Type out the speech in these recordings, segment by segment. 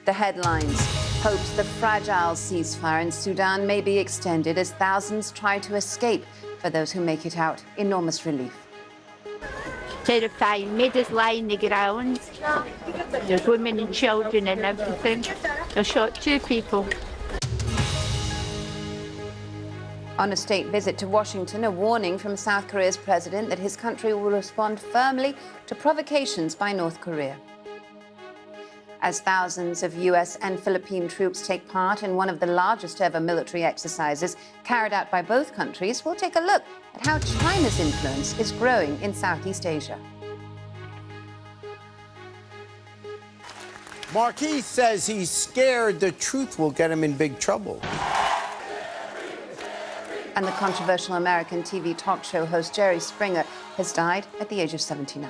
The headlines. Hopes the fragile ceasefire in Sudan may be extended as thousands try to escape. For those who make it out, enormous relief. Terrifying. Made us lie in the ground. There's women and children and everything. They shot 2 people. On a state visit to Washington, a warning from South Korea's president that his country will respond firmly to provocations by North Korea. As thousands of U.S. and Philippine troops take part in one of the largest ever military exercises carried out by both countries, we'll take a look at how China's influence is growing in Southeast Asia. Marquis says he's scared the truth will get him in big trouble. And the controversial American TV talk show host Jerry Springer has died at the age of 79.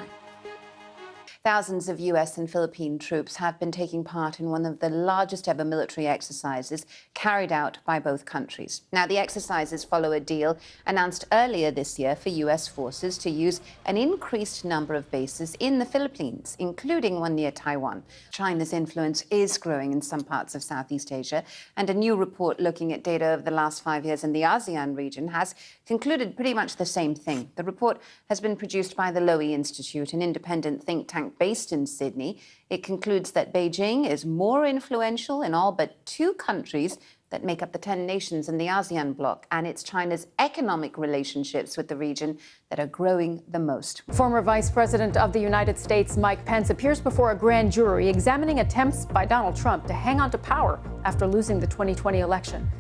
Thousands of U.S. and Philippine troops have been taking part in one of the largest ever military exercises carried out by both countries. Now, the exercises follow a deal announced earlier this year for U.S. forces to use an increased number of bases in the Philippines, including one near Taiwan. China's influence is growing in some parts of Southeast Asia, and a new report looking at data over the last 5 years in the ASEAN region has concluded pretty much the same thing. The report has been produced by the Lowy Institute, an independent think tank based in Sydney. It concludes that Beijing is more influential in all but 2 countries that make up the 10 nations in the ASEAN bloc, and it's China's economic relationships with the region that are growing the most. Former Vice President of the United States Mike Pence appears before a grand jury examining attempts by Donald Trump to hang on to power after losing the 2020 election.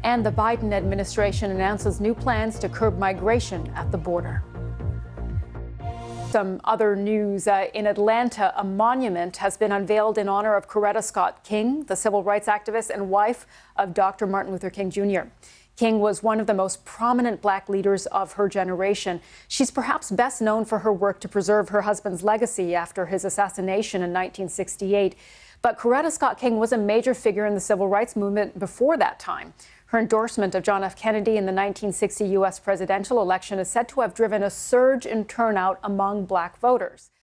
And the Biden administration announces new plans to curb migration at the border. Some other news. In Atlanta, a monument has been unveiled in honor of Coretta Scott King, the civil rights activist and wife of Dr. Martin Luther King Jr. King was one of the most prominent Black leaders of her generation. She's perhaps best known for her work to preserve her husband's legacy after his assassination in 1968. But Coretta Scott King was a major figure in the civil rights movement before that time. Her endorsement of John F. Kennedy in the 1960 U.S. presidential election is said to have driven a surge in turnout among Black voters.